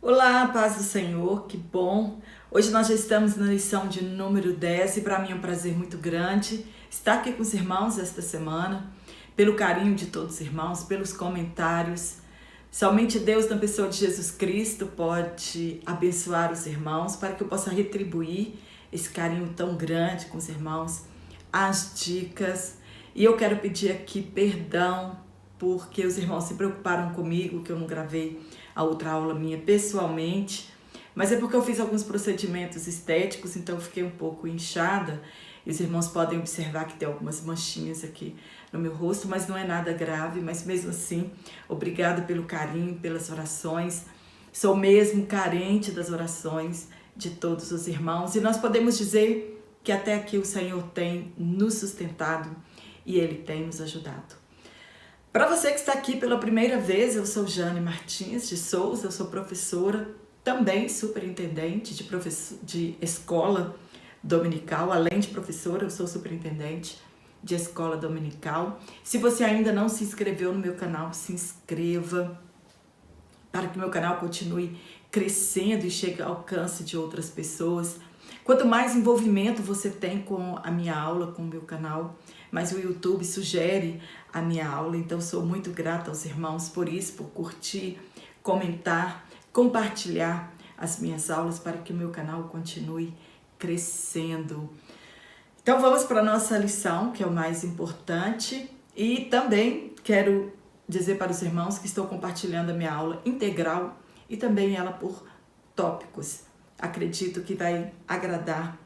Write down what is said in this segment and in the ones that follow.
Olá, paz do Senhor, que bom! Hoje nós já estamos na lição de número 10 e para mim é um prazer muito grande estar aqui com os irmãos esta semana, pelo carinho de todos os irmãos, pelos comentários. Somente Deus, na pessoa de Jesus Cristo, pode abençoar os irmãos para que eu possa retribuir esse carinho tão grande com os irmãos, as dicas. E eu quero pedir aqui perdão porque os irmãos se preocuparam comigo, que eu não gravei a outra aula minha pessoalmente, mas é porque eu fiz alguns procedimentos estéticos, então eu fiquei um pouco inchada, e os irmãos podem observar que tem algumas manchinhas aqui no meu rosto, mas não é nada grave, mas mesmo assim, obrigada pelo carinho, pelas orações, sou mesmo carente das orações de todos os irmãos, e nós podemos dizer que até aqui o Senhor tem nos sustentado e Ele tem nos ajudado. Para você que está aqui pela primeira vez, eu sou Jane Martins de Souza, eu sou professora, também superintendente de escola dominical, além de professora, eu sou superintendente de escola dominical. Se você ainda não se inscreveu no meu canal, se inscreva para que meu canal continue crescendo e chegue ao alcance de outras pessoas. Quanto mais envolvimento você tem com a minha aula, com o meu canal, mas o YouTube sugere a minha aula, então sou muito grata aos irmãos por isso, por curtir, comentar, compartilhar as minhas aulas para que o meu canal continue crescendo. Então vamos para a nossa lição, que é o mais importante, e também quero dizer para os irmãos que estou compartilhando a minha aula integral e também ela por tópicos. Acredito que vai agradar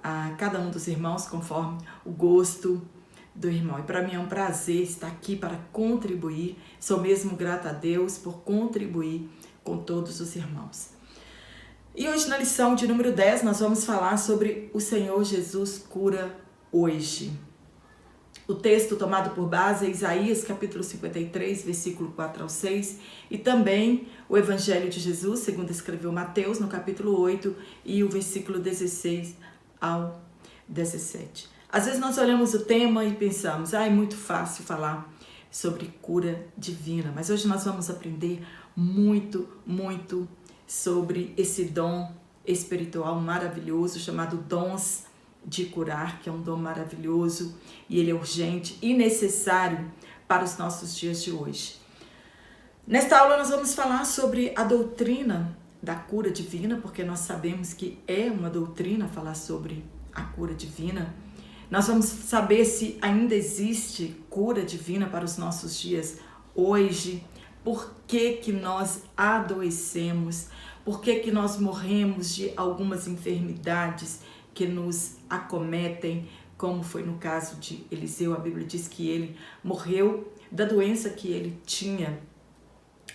a cada um dos irmãos conforme o gosto do irmão. E para mim é um prazer estar aqui para contribuir. Sou mesmo grata a Deus por contribuir com todos os irmãos. E hoje na lição de número 10 nós vamos falar sobre o Senhor Jesus cura hoje. O texto tomado por base é Isaías capítulo 53, versículo 4 ao 6, e também o Evangelho de Jesus, segundo escreveu Mateus, no capítulo 8, e o versículo 16 ao 17. Às vezes nós olhamos o tema e pensamos, é muito fácil falar sobre cura divina, mas hoje nós vamos aprender muito sobre esse dom espiritual maravilhoso chamado dons de curar, que é um dom maravilhoso e ele é urgente e necessário para os nossos dias de hoje. Nesta aula nós vamos falar sobre a doutrina da cura divina, porque nós sabemos que é uma doutrina falar sobre a cura divina. Nós vamos saber se ainda existe cura divina para os nossos dias hoje, por que nós adoecemos, por que nós morremos de algumas enfermidades que nos acometem, como foi no caso de Eliseu. A Bíblia diz que ele morreu da doença que ele tinha.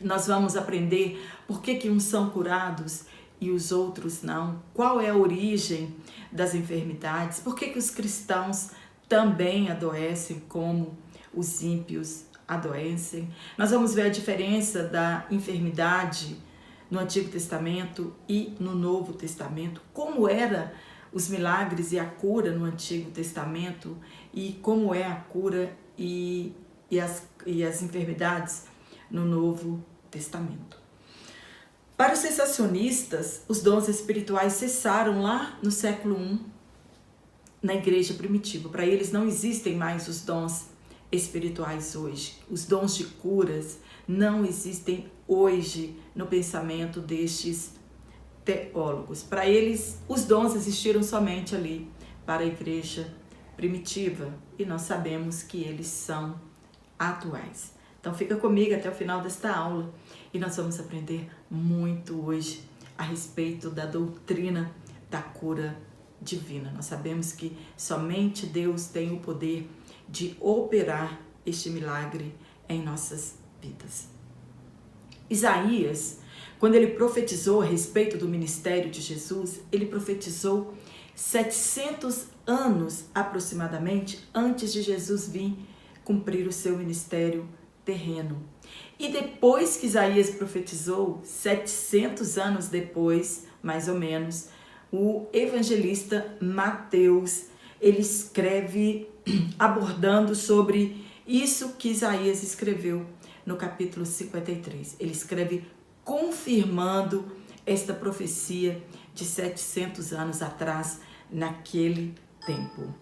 Nós vamos aprender por que uns são curados e os outros não, qual é a origem das enfermidades, por que os cristãos também adoecem como os ímpios adoecem. Nós vamos ver a diferença da enfermidade no Antigo Testamento e no Novo Testamento, como era os milagres e a cura no Antigo Testamento e como é a cura e as enfermidades no Novo Testamento. Para os cessacionistas, os dons espirituais cessaram lá no século I, na igreja primitiva. Para eles não existem mais os dons espirituais hoje. Os dons de curas não existem hoje no pensamento destes teólogos. Para eles, os dons existiram somente ali para a igreja primitiva e nós sabemos que eles são atuais. Então fica comigo até o final desta aula e nós vamos aprender muito hoje a respeito da doutrina da cura divina. Nós sabemos que somente Deus tem o poder de operar este milagre em nossas vidas. Isaías, quando ele profetizou a respeito do ministério de Jesus, ele profetizou 700 anos aproximadamente antes de Jesus vir cumprir o seu ministério terreno. E depois que Isaías profetizou, 700 anos depois, mais ou menos, o evangelista Mateus, ele escreve abordando sobre isso que Isaías escreveu no capítulo 53. Ele escreve confirmando esta profecia de 700 anos atrás, naquele tempo.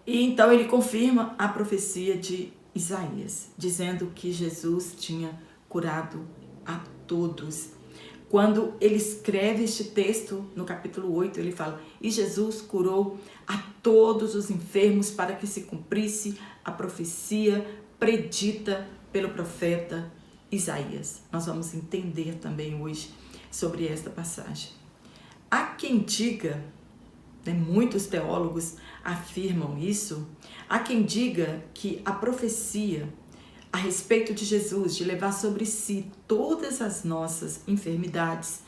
E então ele confirma a profecia de Isaías, dizendo que Jesus tinha curado a todos. Quando ele escreve este texto, no capítulo 8, ele fala: e Jesus curou a todos os enfermos para que se cumprisse a profecia predita pelo profeta Isaías. Nós vamos entender também hoje sobre esta passagem. Há quem diga, muitos teólogos afirmam isso, há quem diga que a profecia a respeito de Jesus, de levar sobre si todas as nossas enfermidades,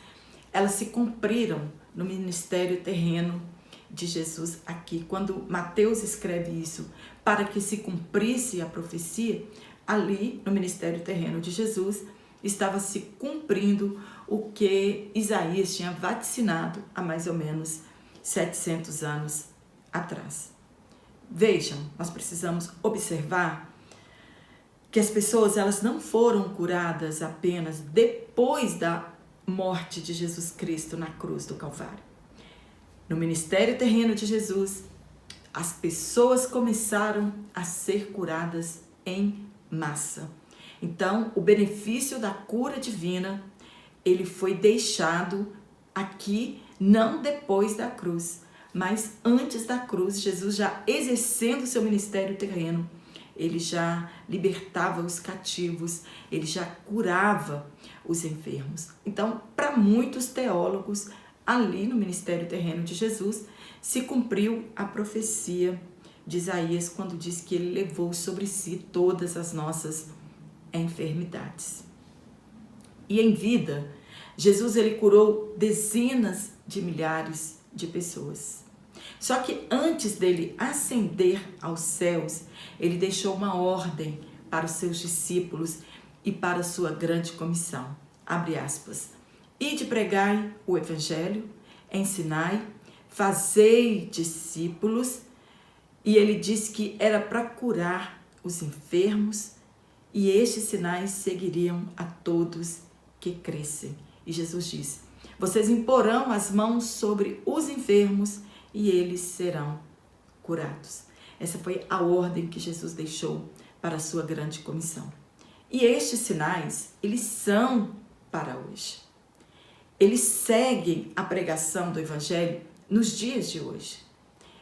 elas se cumpriram no ministério terreno de Jesus aqui. Quando Mateus escreve isso, para que se cumprisse a profecia, ali no ministério terreno de Jesus, estava se cumprindo o que Isaías tinha vaticinado há mais ou menos 700 anos atrás. Vejam, nós precisamos observar que as pessoas, elas não foram curadas apenas depois da morte de Jesus Cristo na cruz do Calvário. No ministério terreno de Jesus, as pessoas começaram a ser curadas em massa. Então, o benefício da cura divina, ele foi deixado aqui, não depois da cruz, mas antes da cruz. Jesus já exercendo seu ministério terreno, ele já libertava os cativos, ele já curava os enfermos. Então, para muitos teólogos, ali no ministério terreno de Jesus, se cumpriu a profecia de Isaías, quando diz que ele levou sobre si todas as nossas enfermidades. E em vida, Jesus ele curou dezenas de milhares de pessoas. Só que antes dele ascender aos céus, ele deixou uma ordem para os seus discípulos e para a sua grande comissão. Abre aspas. Ide pregai o evangelho, ensinai, fazei discípulos. E ele disse que era para curar os enfermos, e estes sinais seguiriam a todos que crescem. E Jesus disse: vocês imporão as mãos sobre os enfermos e eles serão curados. Essa foi a ordem que Jesus deixou para a sua grande comissão. E estes sinais, eles são para hoje. Eles seguem a pregação do evangelho nos dias de hoje.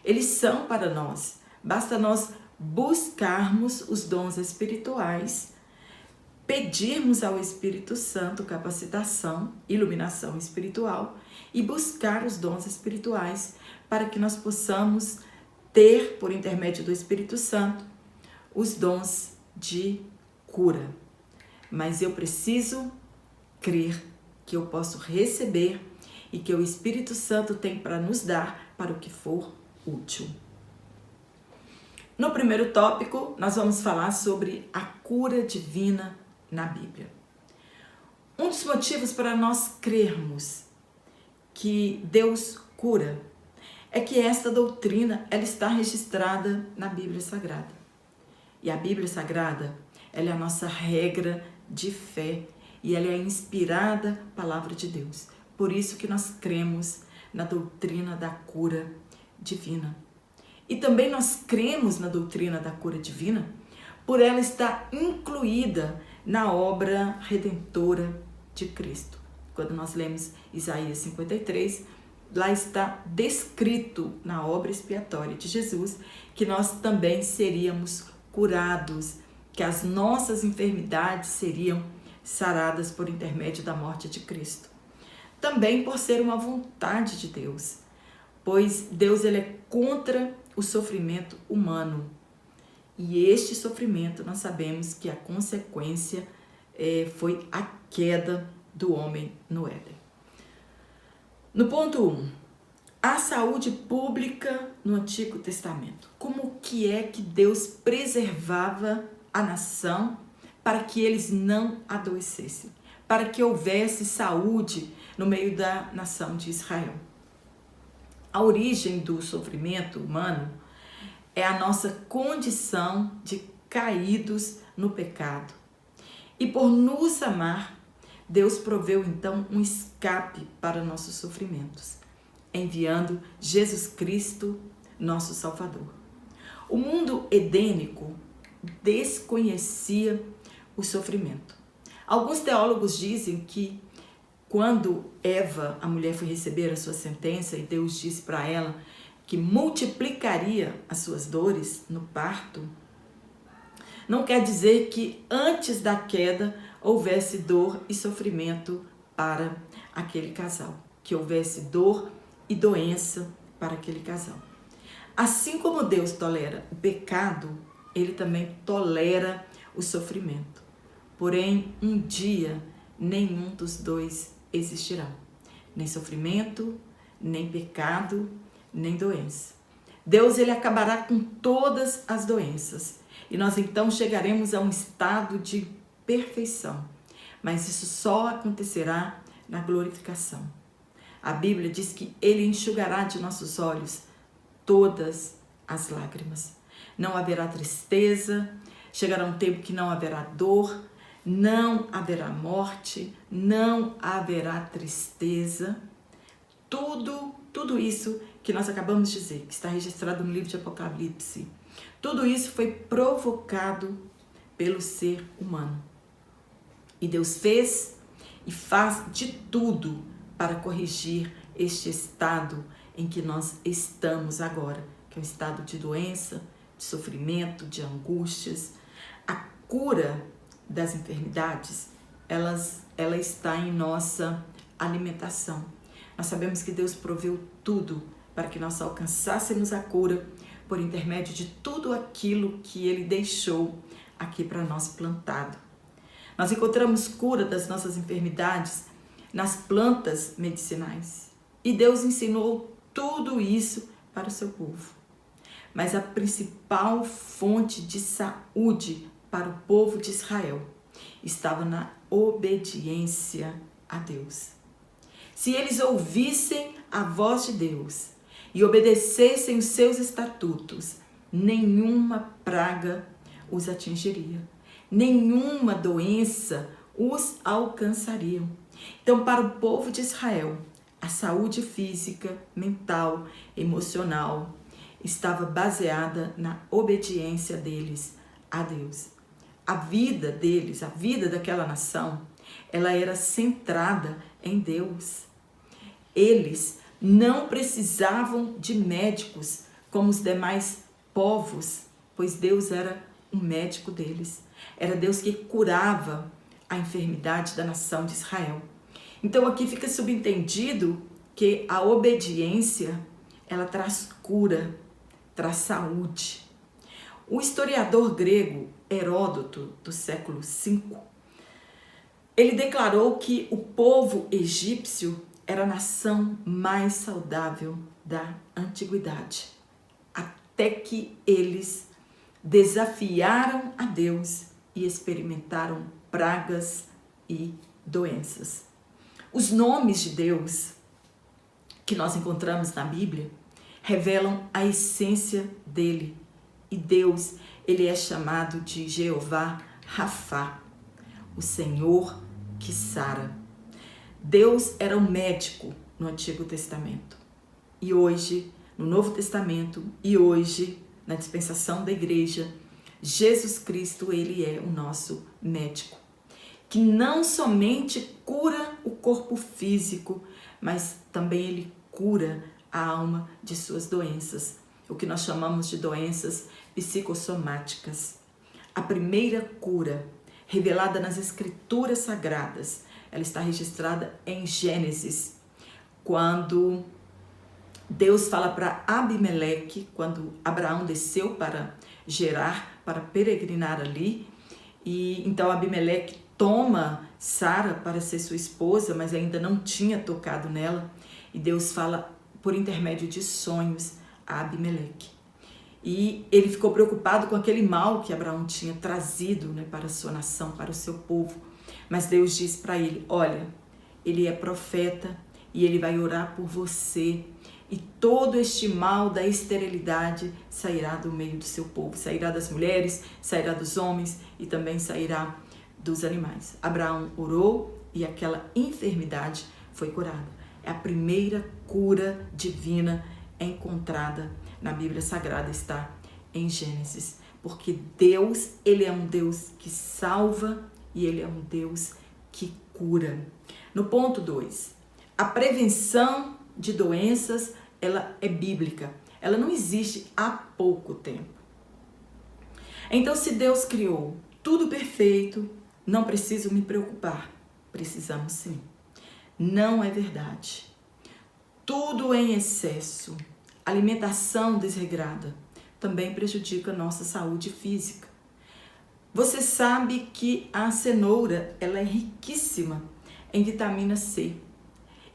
Eles são para nós. Basta nós buscarmos os dons espirituais, pedirmos ao Espírito Santo capacitação, iluminação espiritual e buscar os dons espirituais para que nós possamos ter, por intermédio do Espírito Santo, os dons de cura. Mas eu preciso crer que eu posso receber e que o Espírito Santo tem para nos dar para o que for útil. No primeiro tópico, nós vamos falar sobre a cura divina na Bíblia. Um dos motivos para nós crermos que Deus cura é que esta doutrina ela está registrada na Bíblia Sagrada. E a Bíblia Sagrada, ela é a nossa regra de fé e ela é a inspirada palavra de Deus. Por isso que nós cremos na doutrina da cura divina. E também nós cremos na doutrina da cura divina por ela estar incluída na obra redentora de Cristo. Quando nós lemos Isaías 53, lá está descrito na obra expiatória de Jesus que nós também seríamos curados, que as nossas enfermidades seriam saradas por intermédio da morte de Cristo. Também por ser uma vontade de Deus, pois Deus ele é contra o sofrimento humano. E este sofrimento nós sabemos que a consequência foi a queda do homem no Éden. No ponto 1, a saúde pública no Antigo Testamento. Como que é que Deus preservava a nação para que eles não adoecessem? Para que houvesse saúde no meio da nação de Israel? A origem do sofrimento humano é a nossa condição de caídos no pecado. E por nos amar, Deus proveu então um escape para nossos sofrimentos, enviando Jesus Cristo, nosso Salvador. O mundo edênico desconhecia o sofrimento. Alguns teólogos dizem que quando Eva, a mulher, foi receber a sua sentença e Deus disse para ela que multiplicaria as suas dores no parto, não quer dizer que antes da queda houvesse dor e sofrimento para aquele casal, que houvesse dor e doença para aquele casal. Assim como Deus tolera o pecado, Ele também tolera o sofrimento. Porém, um dia, nenhum dos dois existirá. Nem sofrimento, nem pecado, nem doença. Deus, Ele acabará com todas as doenças. E nós então chegaremos a um estado de perfeição. Mas isso só acontecerá na glorificação. A Bíblia diz que Ele enxugará de nossos olhos todas as lágrimas. Não haverá tristeza, chegará um tempo que não haverá dor, não haverá morte, não haverá tristeza. Tudo isso que nós acabamos de dizer, que está registrado no livro de Apocalipse, tudo isso foi provocado pelo ser humano. E Deus fez e faz de tudo para corrigir este estado em que nós estamos agora, que é um estado de doença, de sofrimento, de angústias. A cura das enfermidades, ela está em nossa alimentação. Nós sabemos que Deus proveu tudo para que nós alcançássemos a cura por intermédio de tudo aquilo que Ele deixou aqui para nós plantado. Nós encontramos cura das nossas enfermidades nas plantas medicinais. E Deus ensinou tudo isso para o seu povo. Mas a principal fonte de saúde para o povo de Israel estava na obediência a Deus. Se eles ouvissem a voz de Deus e obedecessem os seus estatutos, nenhuma praga os atingiria, nenhuma doença os alcançaria. Então, para o povo de Israel, a saúde física, mental, emocional estava baseada na obediência deles a Deus. A vida deles, a vida daquela nação, ela era centrada em Deus. Eles não precisavam de médicos como os demais povos, pois Deus era o médico deles. Era Deus que curava a enfermidade da nação de Israel. Então aqui fica subentendido que a obediência, ela traz cura, traz saúde. O historiador grego Heródoto, do século V, ele declarou que o povo egípcio era a nação mais saudável da antiguidade, até que eles desafiaram a Deus e experimentaram pragas e doenças. Os nomes de Deus que nós encontramos na Bíblia revelam a essência dele. E Deus, ele é chamado de Jeová Rafá, o Senhor que sara. Deus era um médico no Antigo Testamento. E hoje, no Novo Testamento, e hoje, na dispensação da igreja, Jesus Cristo, ele é o nosso médico, que não somente cura o corpo físico, mas também ele cura a alma de suas doenças, o que nós chamamos de doenças psicossomáticas. A primeira cura revelada nas Escrituras Sagradas, ela está registrada em Gênesis, quando Deus fala para Abimeleque, quando Abraão desceu para Gerar, para peregrinar ali, e então Abimeleque toma Sara para ser sua esposa, mas ainda não tinha tocado nela, e Deus fala por intermédio de sonhos a Abimeleque. E ele ficou preocupado com aquele mal que Abraão tinha trazido, para a sua nação, para o seu povo. Mas Deus disse para ele, olha, ele é profeta e ele vai orar por você. E todo este mal da esterilidade sairá do meio do seu povo. Sairá das mulheres, sairá dos homens e também sairá dos animais. Abraão orou e aquela enfermidade foi curada. É a primeira cura divina encontrada na Bíblia Sagrada, está em Gênesis. Porque Deus, Ele é um Deus que salva e Ele é um Deus que cura. No ponto 2, a prevenção de doenças, ela é bíblica. Ela não existe há pouco tempo. Então, se Deus criou tudo perfeito, não preciso me preocupar. Precisamos sim. Não é verdade. Tudo em excesso, alimentação desregrada, também prejudica a nossa saúde física. Você sabe que a cenoura, ela é riquíssima em vitamina C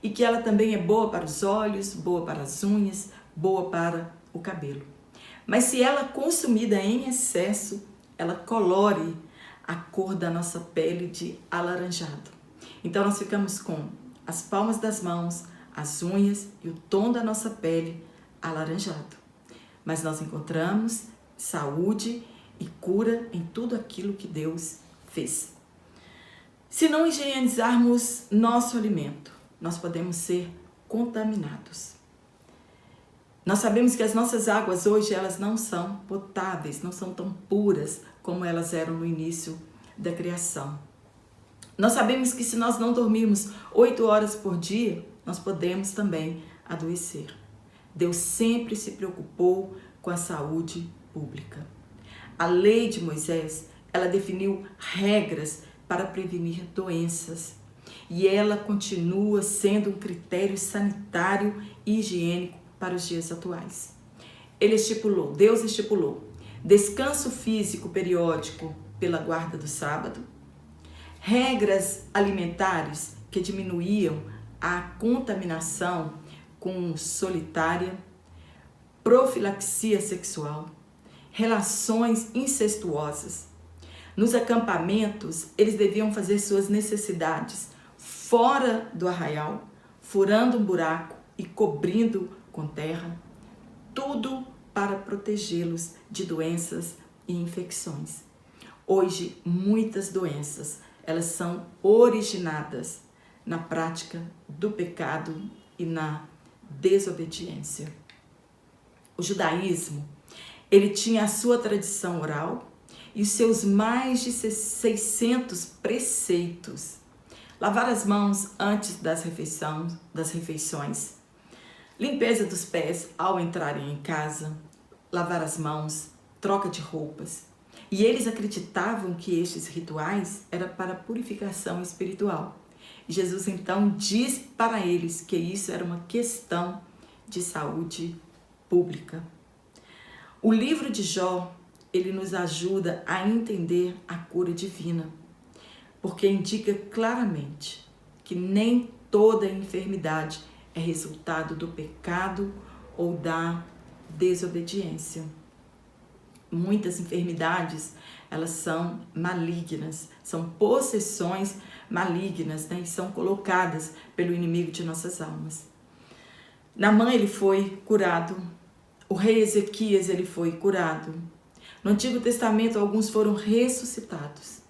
e que ela também é boa para os olhos, boa para as unhas, boa para o cabelo. Mas se ela é consumida em excesso, ela colore a cor da nossa pele de alaranjado. Então nós ficamos com as palmas das mãos, as unhas e o tom da nossa pele alaranjado. Mas nós encontramos saúde e cura em tudo aquilo que Deus fez. Se não higienizarmos nosso alimento, nós podemos ser contaminados. Nós sabemos que as nossas águas hoje, elas não são potáveis, não são tão puras como elas eram no início da criação. Nós sabemos que se nós não dormirmos 8 horas por dia, nós podemos também adoecer. Deus sempre se preocupou com a saúde pública. A lei de Moisés, ela definiu regras para prevenir doenças. E ela continua sendo um critério sanitário e higiênico para os dias atuais. Deus estipulou descanso físico periódico pela guarda do sábado, regras alimentares que diminuíam a contaminação com solitária, profilaxia sexual, relações incestuosas. Nos acampamentos, eles deviam fazer suas necessidades fora do arraial, furando um buraco e cobrindo com terra, tudo para protegê-los de doenças e infecções. Hoje, muitas doenças, elas são originadas na prática do pecado e na desobediência. O judaísmo, ele tinha a sua tradição oral e os seus mais de 600 preceitos. Lavar as mãos antes das refeições, limpeza dos pés ao entrarem em casa, lavar as mãos, troca de roupas. E eles acreditavam que estes rituais eram para purificação espiritual. E Jesus então diz para eles que isso era uma questão de saúde pública. O livro de Jó, ele nos ajuda a entender a cura divina, porque indica claramente que nem toda enfermidade é resultado do pecado ou da desobediência. Muitas enfermidades, elas são malignas, são possessões malignas, né? E são colocadas pelo inimigo de nossas almas. Naamã, ele foi curado. O rei Ezequias, ele foi curado. No Antigo Testamento, alguns foram ressuscitados.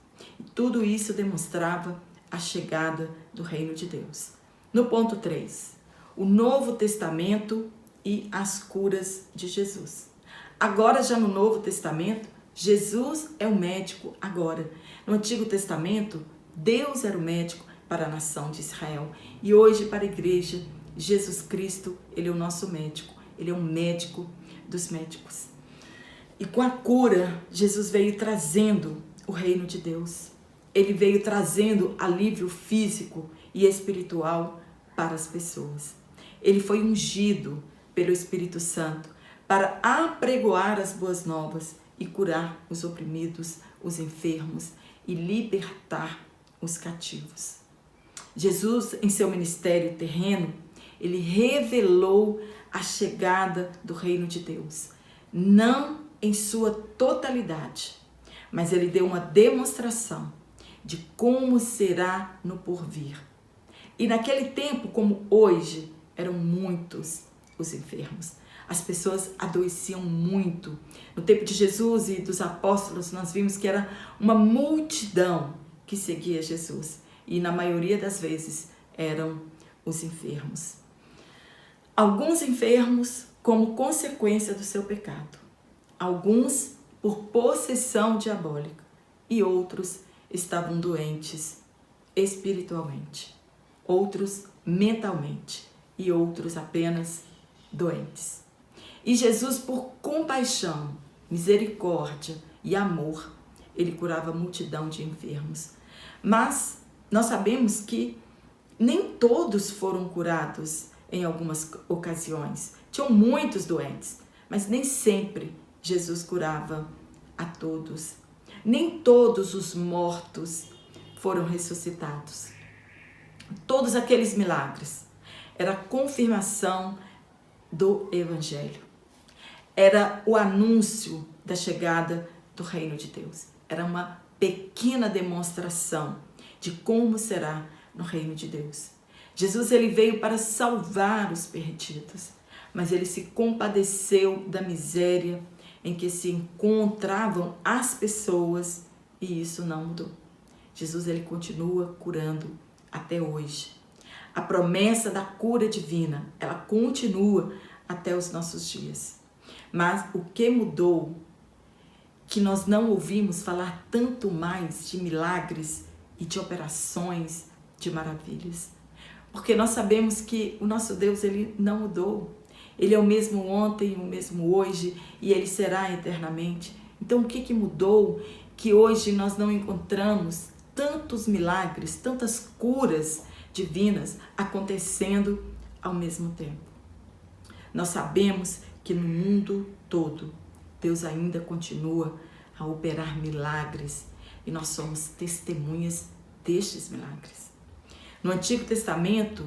E tudo isso demonstrava a chegada do reino de Deus. No ponto 3, o Novo Testamento e as curas de Jesus. Agora, já no Novo Testamento, Jesus é o médico agora. No Antigo Testamento, Deus era o médico para a nação de Israel. E hoje, para a igreja, Jesus Cristo, ele é o nosso médico. Ele é o médico dos médicos. E com a cura, Jesus veio trazendo o reino de Deus. Ele veio trazendo alívio físico e espiritual para as pessoas. Ele foi ungido pelo Espírito Santo para apregoar as boas novas e curar os oprimidos, os enfermos e libertar os cativos. Jesus, em seu ministério terreno, ele revelou a chegada do reino de Deus, não em sua totalidade, mas ele deu uma demonstração de como será no porvir. E naquele tempo, como hoje, eram muitos os enfermos. As pessoas adoeciam muito. No tempo de Jesus e dos apóstolos, nós vimos que era uma multidão que seguia Jesus. e na maioria das vezes eram os enfermos. Alguns enfermos como consequência do seu pecado, alguns por possessão diabólica e outros estavam doentes espiritualmente, outros mentalmente e outros apenas doentes. E Jesus, por compaixão, misericórdia e amor, ele curava a multidão de enfermos. Mas nós sabemos que nem todos foram curados em algumas ocasiões. Tinham muitos doentes, mas nem sempre Jesus curava a todos. Nem todos os mortos foram ressuscitados. Todos aqueles milagres era a confirmação do Evangelho. Era o anúncio da chegada do reino de Deus. Era uma pequena demonstração de como será no reino de Deus. Jesus, ele veio para salvar os perdidos, mas ele se compadeceu da miséria em que se encontravam as pessoas e isso não mudou. Jesus, ele continua curando até hoje. A promessa da cura divina, ela continua até os nossos dias. Mas o que mudou, que nós não ouvimos falar tanto mais de milagres e de operações, de maravilhas. Porque nós sabemos que o nosso Deus, ele não mudou. Ele é o mesmo ontem, o mesmo hoje e ele será eternamente. Então o que mudou que hoje nós não encontramos tantos milagres, tantas curas divinas acontecendo ao mesmo tempo? Nós sabemos que no mundo todo Deus ainda continua a operar milagres e nós somos testemunhas destes milagres. No Antigo Testamento,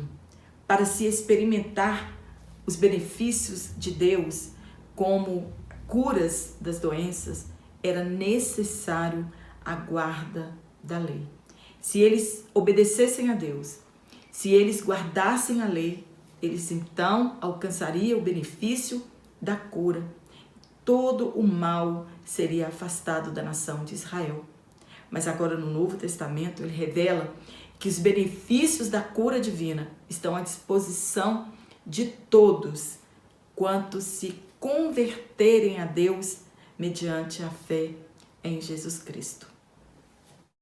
para se experimentar os benefícios de Deus como curas das doenças, era necessário a guarda da lei. Se eles obedecessem a Deus, se eles guardassem a lei, eles então alcançariam o benefício da cura. Todo o mal seria afastado da nação de Israel. Mas agora no Novo Testamento ele revela que os benefícios da cura divina estão à disposição de todos quantos se converterem a Deus mediante a fé em Jesus Cristo.